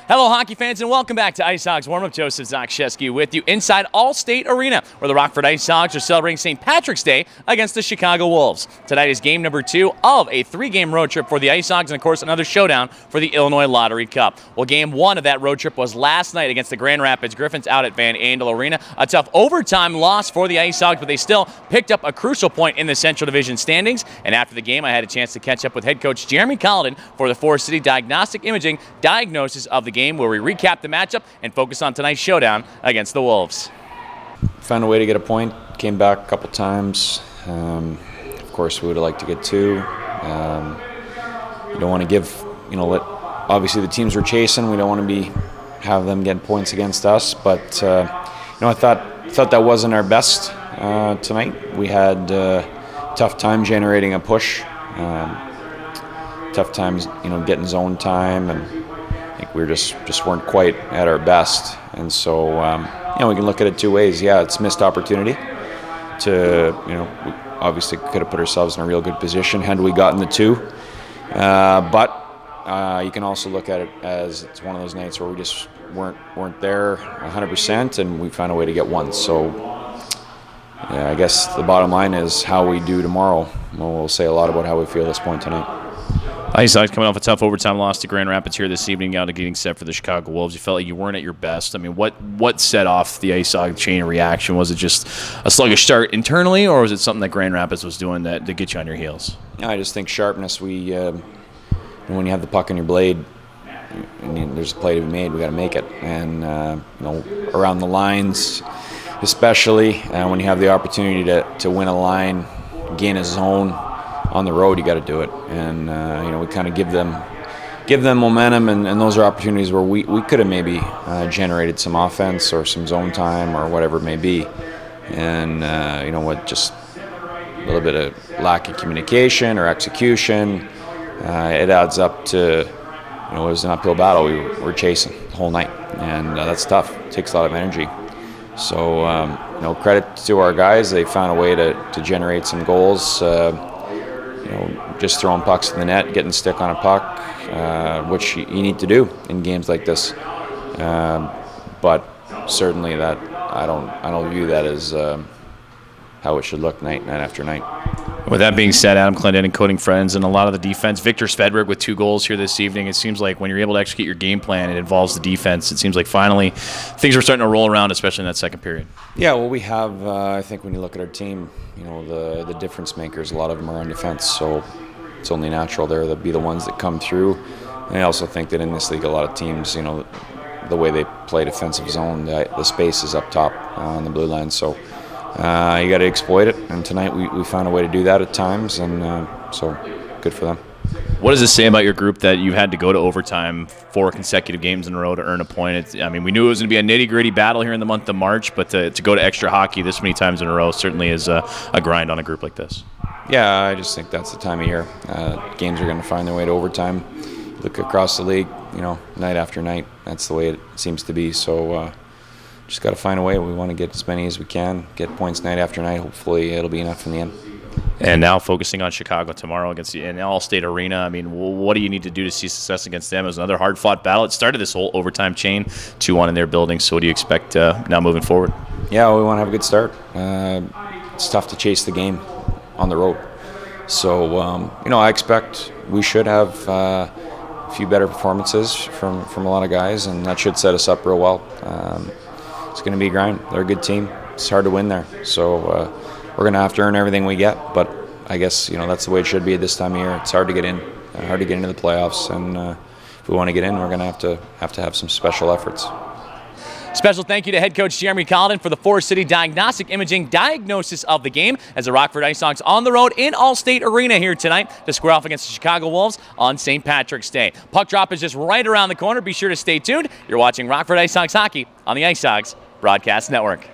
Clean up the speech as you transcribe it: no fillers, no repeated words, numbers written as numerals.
Hello, hockey fans, and welcome back to IceHogs Warm-Up. Joseph Zakshesky with you inside All-State Arena, where the Rockford IceHogs are celebrating St. Patrick's Day against the Chicago Wolves. Tonight is game number 2 of a 3-game road trip for the IceHogs, and of course another showdown for the Illinois Lottery Cup. Well, game 1 of that road trip was last night against the Grand Rapids Griffins out at Van Andel Arena. A tough overtime loss for the IceHogs, but they still picked up a crucial point in the Central Division standings. And after the game, I had a chance to catch up with head coach Jeremy Colliton for the Forest City Diagnostic Imaging diagnosis of the game, where we recap the matchup and focus on tonight's showdown against the Wolves. Found a way to get a point, came back a couple times. Of course, we would have liked to get 2. You don't want to give, obviously the teams we're chasing, we don't want to have them getting points against us, but I thought that wasn't our best tonight. We had tough time generating a push, tough times, getting zone time, and I think we just weren't quite at our best. And so, we can look at it 2 ways. Yeah, it's missed opportunity to, we obviously could have put ourselves in a real good position had we gotten the 2. But you can also look at it as it's one of those nights where we just weren't there 100%, and we found a way to get 1. So, yeah, I guess the bottom line is how we do tomorrow. We'll say a lot about how we feel at this point tonight. IceHogs coming off a tough overtime loss to Grand Rapids here this evening, out of getting set for the Chicago Wolves. You felt like you weren't at your best. I mean, what set off the IceHogs chain of reaction? Was it just a sluggish start internally, or was it something that Grand Rapids was doing to get you on your heels? I just think sharpness. We, when you have the puck in your blade, and there's a play to be made, we got to make it. And around the lines, especially when you have the opportunity to win a line, gain a zone on the road, you got to do it. And we kind of give them momentum, and those are opportunities where we could have maybe generated some offense or some zone time or whatever it may be. And just a little bit of lack of communication or execution, it adds up to it was an uphill battle. We were chasing the whole night, and that's tough. It takes a lot of energy. So credit to our guys. They found a way to generate some goals. Just throwing pucks in the net, getting stick on a puck, which you need to do in games like this. But certainly that I don't view that as how it should look night after night. With that being said, Adam Clendenin coaching friends and a lot of the defense. Victor Svedberg with 2 goals here this evening. It seems like when you're able to execute your game plan, it involves the defense. It seems like finally things are starting to roll around, especially in that second period. Yeah, well, we have, I think when you look at our team, the difference makers, a lot of them are on defense, so it's only natural they'll be the ones that come through. And I also think that in this league, a lot of teams, the way they play defensive zone, the space is up top on the blue line, so you got to exploit it, and tonight we found a way to do that at times, and so good for them. What does it say about your group that you've had to go to overtime 4 consecutive games in a row to earn a point? We knew it was going to be a nitty-gritty battle here in the month of March, but to go to extra hockey this many times in a row certainly is a grind on a group like this. Yeah, I just think that's the time of year. Games are going to find their way to overtime. Look across the league, night after night, that's the way it seems to be, so just got to find a way. We want to get as many as we can, get points night after night. Hopefully it'll be enough in the end. And now focusing on Chicago tomorrow against an All-State Arena. What do you need to do to see success against them? It was another hard-fought battle. It started this whole overtime chain, 2-1 in their building. So what do you expect now moving forward? Yeah, we want to have a good start. It's tough to chase the game on the road. So, I expect we should have a few better performances from a lot of guys, and that should set us up real well. It's going to be a grind. They're a good team. It's hard to win there. So we're going to have to earn everything we get. But I guess, that's the way it should be at this time of year. It's hard to get in, hard to get into the playoffs. And if we want to get in, we're going to have some special efforts. Special thank you to head coach Jeremy Colliton for the Forest City Diagnostic Imaging diagnosis of the game as the Rockford IceHogs on the road in All-State Arena here tonight to square off against the Chicago Wolves on St. Patrick's Day. Puck drop is just right around the corner. Be sure to stay tuned. You're watching Rockford IceHogs hockey on the IceHogs Broadcast Network.